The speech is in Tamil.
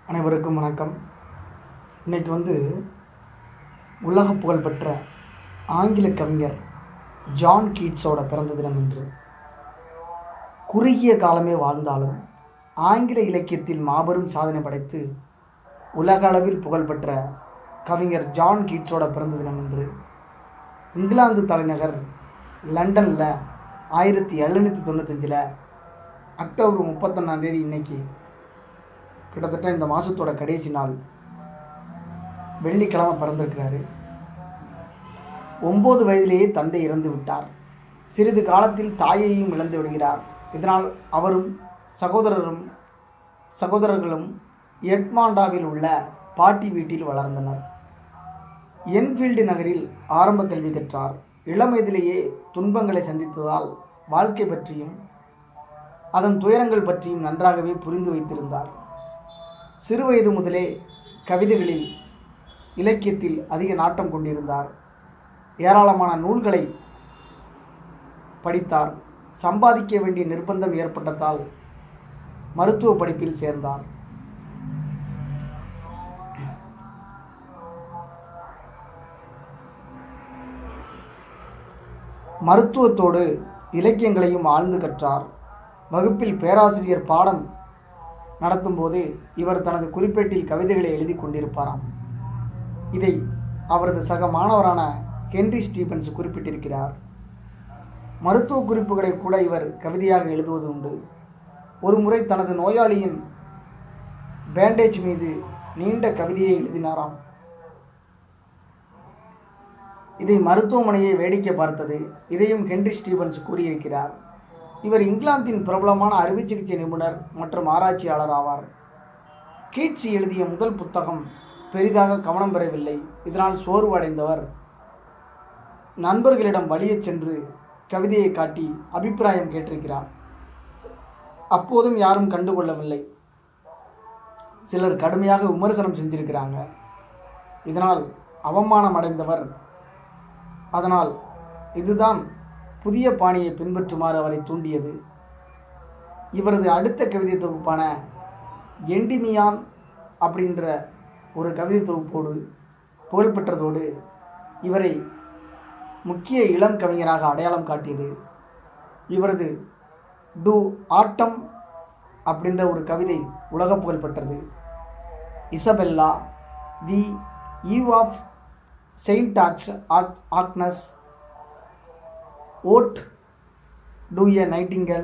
அனைவருக்கும் வணக்கம். இன்றைக்கி உலக புகழ்பெற்ற ஆங்கில கவிஞர் ஜான் கீட்ஸோட பிறந்த தினம் என்று. குறுகிய காலமே வாழ்ந்தாலும் ஆங்கில இலக்கியத்தில் மாபெரும் சாதனை படைத்து உலக அளவில் புகழ்பெற்ற கவிஞர் ஜான் கீட்ஸோட பிறந்த தினம் என்று. இங்கிலாந்து தலைநகர் லண்டனில் 1795 அக்டோபர் 31 இன்னைக்கு கிட்டத்தட்ட இந்த மாதத்தோட கடைசி நாள், வெள்ளிக்கிழமை பிறந்திருக்கிறாரு. 9 வயதிலேயே தந்தை இறந்து விட்டார். சிறிது காலத்தில் தாயையும் இழந்து விடுகிறார். இதனால் அவரும் சகோதரர்களும் எட்மாண்டாவில் உள்ள பாட்டி வீட்டில் வளர்ந்தனர். என்ஃபீல்டு நகரில் ஆரம்ப கல்வி கற்றார். இளம் வயதிலேயே துன்பங்களை சந்தித்ததால் வாழ்க்கை பற்றியும் அதன் துயரங்கள் பற்றியும் நன்றாகவே புரிந்து வைத்திருந்தார். சிறுவயது முதலே கவிதைகளில் இலக்கியத்தில் அதிக நாட்டம் கொண்டிருந்தார். ஏராளமான நூல்களை படித்தார். சம்பாதிக்க வேண்டிய நிர்பந்தம் ஏற்பட்டதால் மருத்துவ படிப்பில் சேர்ந்தார். மருத்துவத்தோடு இலக்கியங்களையும் ஆழ்ந்து கற்றார். வகுப்பில் பேராசிரியர் பாடம் நடத்தும் போது இவர் தனது குறிப்பேட்டில் கவிதைகளை எழுதி கொண்டிருப்பாராம். இதை அவரது சக மாணவரான ஹென்றி ஸ்டீபன்ஸ் குறிப்பிட்டிருக்கிறார். மருத்துவ குறிப்புகளை கூட இவர் கவிதையாக எழுதுவது உண்டு. ஒரு முறை தனது நோயாளியின் பேண்டேஜ் மீது நீண்ட கவிதையை எழுதினாராம். இதை மருத்துவமனையை வேடிக்கை பார்த்தது. இதையும் ஹென்றி ஸ்டீபன்ஸ் கூறியிருக்கிறார். இவர் இங்கிலாந்தின் பிரபலமான அறுவை சிகிச்சை நிபுணர் மற்றும் ஆராய்ச்சியாளர் ஆவார். கீட்ஸ் எழுதிய முதல் புத்தகம் பெரிதாக கவனம் பெறவில்லை. இதனால் சோர்வடைந்தவர் நண்பர்களிடம் வழியச் சென்று கவிதையை காட்டி அபிப்பிராயம் கேட்டிருக்கிறார். அப்போதும் யாரும் கண்டுகொள்ளவில்லை. சிலர் கடுமையாக விமர்சனம் செஞ்சிருக்கிறாங்க. இதனால் அவமானம் அடைந்தவர். அதனால் இதுதான் புதிய பாணியை பின்பற்றுமாறு அவரை தூண்டியது. இவரது அடுத்த கவிதை தொகுப்பான எண்டிமியான் அப்படின்ற ஒரு கவிதை தொகுப்போடு புகழ்பெற்றதோடு இவரை முக்கிய இளம் கவிஞராக அடையாளம் காட்டியது. இவரது டு ஆட்டம் அப்படின்ற ஒரு கவிதை உலக புகழ்பெற்றது. Isabella, the Eve of Saint Agnes, ode to a Nightingale,